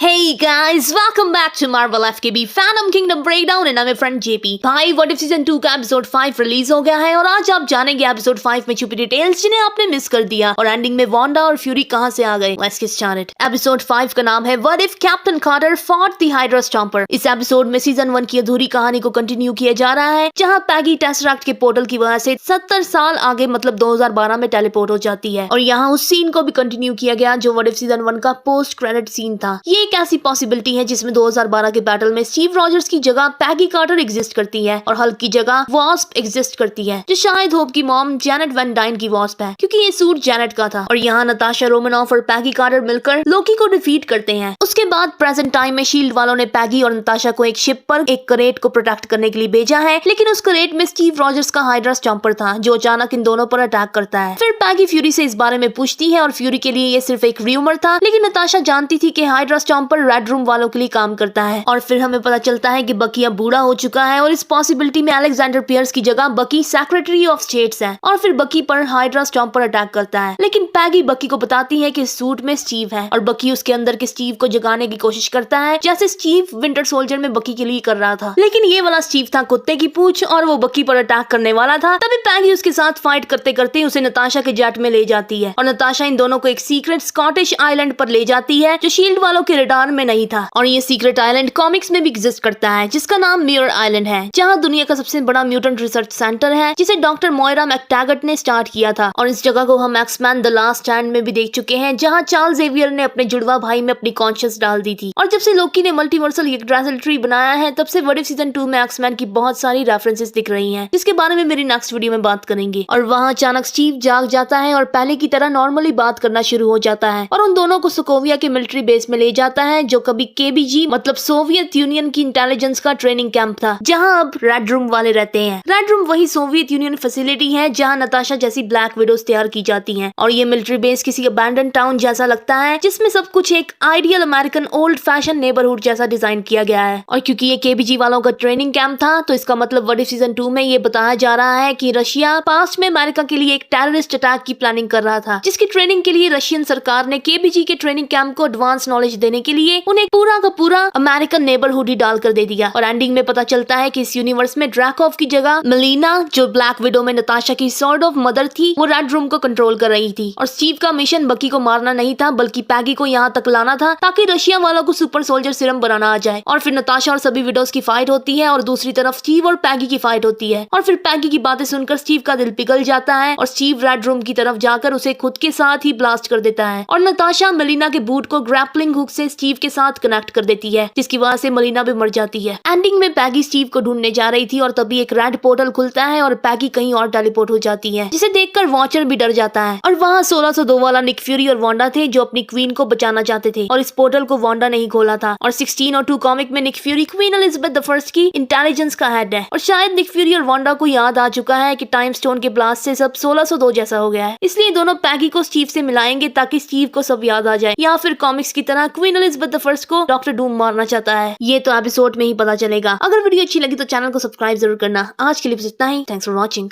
Hey guys, welcome back to Marvel FKB Phantom Kingdom Breakdown and I'm your friend JP। भाई what if season 2 का episode 5 release हो गया है और आज आप जानेंगे एपिसोड 5 में छुपी डिटेल्स जिन्हें आपने मिस कर दिया और एंडिंग में वांडा और फ्यूरी कहां से आ गए। Let's get started। एपिसोड 5 का नाम है what if captain Carter fought the Hydra stomper. इस एपिसोड में सीजन 1 की अधूरी कहानी को कंटिन्यू किया जा रहा है जहाँ पैगी टेसरैक्ट के पोर्टल की वजह से 70 साल आगे मतलब 2012 में टेलीपोर्ट हो जाती है और यहाँ उस सीन को भी कंटिन्यू किया गया जो व्हाट इफ सीजन 1 का पोस्ट क्रेडिट सीन था। ये एक ऐसी पॉसिबिलिटी है जिसमें 2012 के बैटल में स्टीव रॉजर्स की जगह पैगी कार्टर एग्जिस्ट करती है और हल्क की जगह वास्प एग्जिस्ट करती है जो शायद होप की मॉम जैनेट वैन डाइन की वास्प है क्योंकि ये सूट जैनेट का था। और यहाँ नताशा रोमनॉफ और पैगी कार्टर मिलकर लोकी को डिफीट करते हैं। उसके बाद प्रेजेंट टाइम में शील्ड वालों ने पैगी और नताशा को एक शिप पर एक करेट को प्रोटेक्ट करने के लिए भेजा है, लेकिन उस करेट में स्टीव रॉजर्स का हाइड्रा स्टॉम्पर था जो अचानक इन दोनों पर अटैक करता है। फिर पैगी फ्यूरी से इस बारे में पूछती है और फ्यूरी के लिए ये सिर्फ एक र्यूमर था, लेकिन नताशा जानती थी कि हाइड्रा स्टॉम्पर रेड रूम वालों के लिए काम करता है। और फिर हमें पता चलता है कि बकी अब बूढ़ा हो चुका है और इस पॉसिबिलिटी में अलेक्जेंडर पियर्स की जगह बकी सेक्रेटरी ऑफ स्टेट्स है और फिर बकी पर हाइड्रा स्टॉम्पर अटैक करता है। लेकिन पैगी बकी को बताती है कि सूट में स्टीव है और बकी उसके अंदर के स्टीव को जगाने की कोशिश करता है जैसे स्टीव विंटर सोल्जर में बकी के लिए कर रहा था, लेकिन ये वाला स्टीव था कुत्ते की पूंछ और वो बकी पर अटैक करने वाला था। तभी पैगी उसके साथ फाइट करते करते उसे नताशा के जेट में ले जाती है और नताशा इन दोनों को एक सीक्रेट स्कॉटिश आइलैंड पर ले जाती है जो शील्ड वालों के रडार में नहीं था। और ये सीक्रेट आइलैंड कॉमिक्स में भी एग्जिस्ट करता है जिसका नाम मिरर आइलैंड है, जहाँ दुनिया का सबसे बड़ा म्यूटेंट रिसर्च सेंटर है जिसे डॉक्टर मोयरा मैकटैगर्ट ने स्टार्ट किया था। और इस जगह को हम एक्समैन द लास्ट स्टैंड में भी देख चुके हैं जहाँ चार्ल्स जेवियर ने अपने जुड़वा भाई में अपनी कॉन्शियस डाल दी थी। और जब से लोकी ने मल्टीवर्सल यग्ड्रासिल ट्री बनाया है तब से व्हाट इफ सीजन 2 में एक्समैन की बहुत सारी रेफरेंसेस दिख रही हैं जिसके बारे में मेरी नेक्स्ट वीडियो में बात करेंगे। और वहाँ अचानक स्टीव जाग जाता है और पहले की तरह नॉर्मली बात करना शुरू हो जाता है और उन दोनों को सोकोविया के मिलिट्री बेस में ले जाता है जो कभी केबीजी मतलब सोवियत यूनियन की इंटेलिजेंस का ट्रेनिंग कैंप था, जहां अब रेड रूम वाले रहते हैं। रेड रूम वही सोवियत यूनियन फैसिलिटी है जहां नताशा जैसी ब्लैक विडोज तैयार की जाती हैं। और ये मिलिट्री बेस किसी अबैंडन टाउन जैसा लगता है जिसमें सब कुछ एक ideal American old fashion neighbourhood जैसा डिजाइन किया गया है। और क्योंकि ये केबीजी वालों का ट्रेनिंग कैंप था तो इसका मतलब व्हाट इफ सीजन 2 में ये बताया जा रहा है कि रशिया पास्ट में अमेरिका के लिए एक टेररिस्ट अटैक की प्लानिंग कर रहा था, जिसकी ट्रेनिंग के लिए रशियन सरकार ने केबीजी के ट्रेनिंग कैंप को एडवांस नॉलेज देने के लिए उन्हें पूरा का पूरा अमेरिकन नेबरहुड ही डालकर दे दिया। और एंडिंग में पता चलता है कि इस यूनिवर्स में ड्रैकोव की जगह मेलिना जो ब्लैक विडो में नताशा की सॉर्ड ऑफ मदर थी वो रेड रूम को कंट्रोल कर रही थी। और स्टीव का मिशन बकी को मारना नहीं था बल्कि पैगी को यहाँ तक लाना था ताकि रशिया वालों को सुपर सोल्जर सीरम बनाना आ जाए। और फिर नताशा और सभी विडोज की फाइट होती है और दूसरी तरफ स्टीव और पैगी की फाइट होती है। और फिर पैगी की बातें सुनकर स्टीव का दिल पिघल जाता है और स्टीव रेड रूम की तरफ जाकर उसे खुद के साथ ही ब्लास्ट कर देता है। और नताशा मेलिना के बूट को ग्रैपलिंग हुक से स्टीव के साथ कनेक्ट कर देती है जिसकी वजह से मेलिना भी मर जाती है। एंडिंग में पैगी स्टीव को ढूंढने जा रही थी और तभी एक रेड पोर्टल खुलता है और पैगी कहीं और टेलीपोर्ट हो जाती है जिसे देखकर वॉचर भी डर जाता है। और वहाँ 1602 वाला निक फ्यूरी और वांडा थे जो अपनी क्वीन को बचाना चाहते थे और इस पोर्टल को वांडा नहीं खोला था। और 1602 कॉमिक में Nick Fury queen Elizabeth I की इंटेलिजेंस का हेड है और शायद निक फ्यूरी और वांडा को याद आ चुका है कि टाइम स्टोन के ब्लास्ट से सब 1602 जैसा हो गया है, इसलिए दोनों पैगी को स्टीव से मिलाएंगे ताकि स्टीव को सब याद आ जाए, या फिर कॉमिक्स की तरह क्वीन एलिजाबेथ I को डॉक्टर डूम मारना चाहता है। ये तो एपिसोड में ही पता चलेगा। अगर वीडियो अच्छी लगी तो चैनल को सब्सक्राइब जरूर करना। आज के लिए बस इतना ही। Thanks for watching.